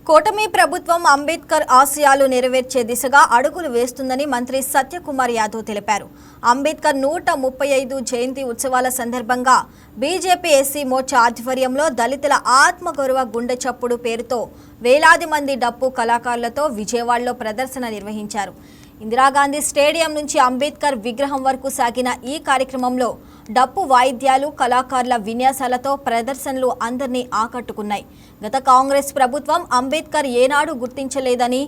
కూటమి ప్రభుత్వం అంబేద్కర్ ఆశయాలు నెరవేర్చే దిశగా అడుగులు వేస్తుందని మంత్రి సత్యకుమార్ యాదవ్ తెలిపారు. అంబేద్కర్ 135 జయంతి ఉత్సవాల సందర్భంగా బీజేపీ ఎస్సీ మోర్చా ఆధ్వర్యంలో దళితుల ఆత్మగౌరవ గుండె చప్పుడు పేరుతో వేలాది మంది డప్పు కళాకారులతో విజయవాడలో ప్రదర్శన నిర్వహించారు. ఇందిరాగాంధీ స్టేడియం నుంచి అంబేద్కర్ విగ్రహం వరకు సాగిన ఈ కార్యక్రమంలో డప్పు వాయిద్యాలు, కళాకారుల విన్యాసాలతో ప్రదర్శనలు అందరినీ ఆకట్టుకున్నాయి. గత కాంగ్రెస్ ప్రభుత్వం అంబేద్కర్ ఏనాడు గుర్తించలేదని,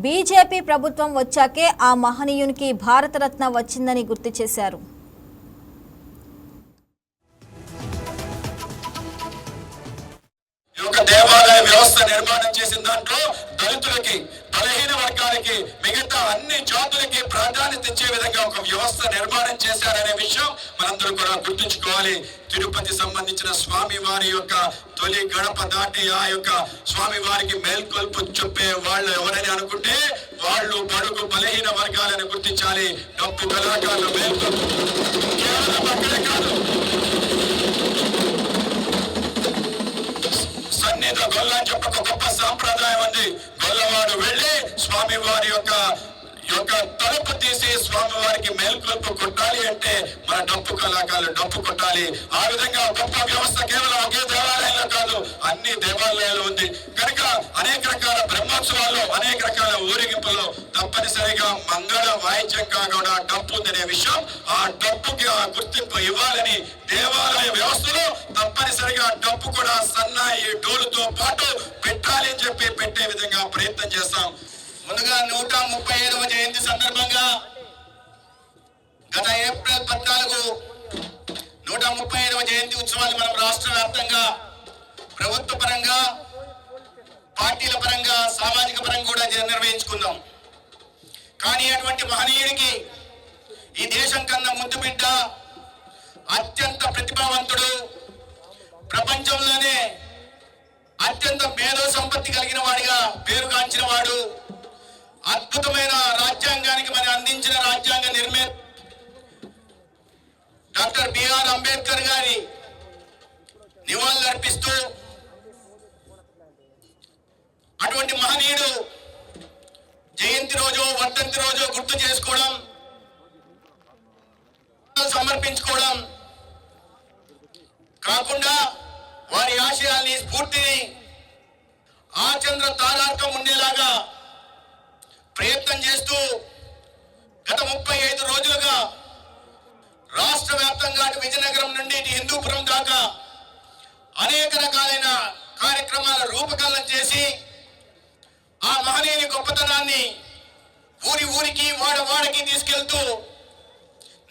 బీజేపీ ప్రభుత్వం వచ్చాకే ఆ మహనీయునికి భారతరత్న వచ్చిందని గుర్తు చేశారు. దేవాలయ వ్యవస్థ నిర్మాణం చేసిన దాంట్లో దళితులకి, బలహీన వర్గాలకి, మిగతా అన్ని జాతులకి ప్రాధాన్యత ఇచ్చే విధంగా ఒక వ్యవస్థ నిర్మాణం చేశారనే విషయం మనందరూ కూడా గుర్తుంచుకోవాలి. తిరుపతి సంబంధించిన స్వామి వారి యొక్క తొలి గడప దాటి ఆ యొక్క స్వామి వారికి మేల్కొల్పు చెప్పే వాళ్ళు ఎవరని అనుకుంటే వాళ్ళు బడుగు బలహీన వర్గాలను గుర్తించాలి. డప్పు కళాకారులు మేల్కొల్పు కేవలం అక్కడే కాదు, సన్నిధ గొల్ల అని చెప్పి ఒక గొప్ప సాంప్రదాయం ఉంది. గొల్లవాడు వెళ్ళి స్వామి వారి యొక్క తలుపు తీసి స్వామి వారికి మేల్కొల్పు కొట్టాలి అంటే మన డప్పు కళాకారులు డప్పు కొట్టాలి. ఆ విధంగా గొప్ప వ్యవస్థ కేవలం ఒకే దేవాలయంలో కాదు, అన్ని దేవాలయాలు ఉంది కనుక అనేక రకాల బ్రహ్మోత్సవాల్లో, అనేక రకాల ఊరేగింపుల్లో తప్పనిసరిగా మంగళ వాయిద్యంగా కూడా డప్పు ఉందనే విషయం, ఆ డప్పుకి ఆ గుర్తింపు ఇవ్వాలని దేవాలయ వ్యవస్థలో తప్పనిసరిగా డప్పు కూడా సన్నాయి డోలుతో పాటు పెట్టాలి అని చెప్పి పెట్టే విధంగా ప్రయత్నం చేస్తాం. ముందుగా 135వ జయంతి సందర్భంగా గత ఏప్రిల్ 14 135వ జయంతి ఉత్సవాలు మనం రాష్ట్ర వ్యాప్తంగా ప్రభుత్వ పరంగా, పార్టీల పరంగా, సామాజిక పరంగా కూడా నిర్వహించుకుందాం. కానీ అటువంటి మహనీయుడికి ఈ దేశం కన్నా ముద్దు బిడ్డ, అత్యంత ప్రతిభావంతుడు, ప్రపంచంలోనే అత్యంత మేధో సంపత్తి కలిగిన వాడిగా పేరుగాంచిన వాడు, అద్భుతమైన రాజ్యాంగానికి మరి అందించిన రాజ్యాంగ నిర్మాత డాక్టర్ బిఆర్ అంబేద్కర్ గారి నివాళులు అర్పిస్తూ అటువంటి మహనీయుడు జయంతి రోజు, వర్ధంతి రోజు గుర్తు చేసుకోవడం, సమర్పించుకోవడం కాకుండా వారి ఆశయాల్ని, స్ఫూర్తిని ఆచంద్ర తారార్థం ఉండేలాగా ప్రయత్నం చేస్తూ గత 35 రోజులుగా రాష్ట్ర వ్యాప్తంగా విజయనగరం నుండి హిందూపురం దాకా అనేక రకాలైన కార్యక్రమాల రూపకల్పన చేసి ఆ మహనీయుని గొప్పతనాన్ని ఊరి ఊరికి, వాడకి తీసుకెళ్తూ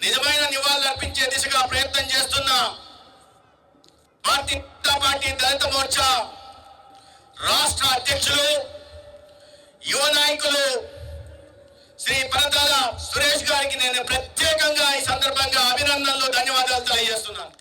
నిజమైన నివాళులు అర్పించే దిశగా ప్రయత్నం చేస్తున్న భారతీయ జనతా పార్టీ దళిత మోర్చా రాష్ట్ర అధ్యక్షులు, యువ నాయకులు శ్రీ పరదాల సురేష్ గారికి నేను ప్రత్యేకంగా ఈ సందర్భంగా అభినందనలు, ధన్యవాదాలు తెలియజేస్తున్నాను.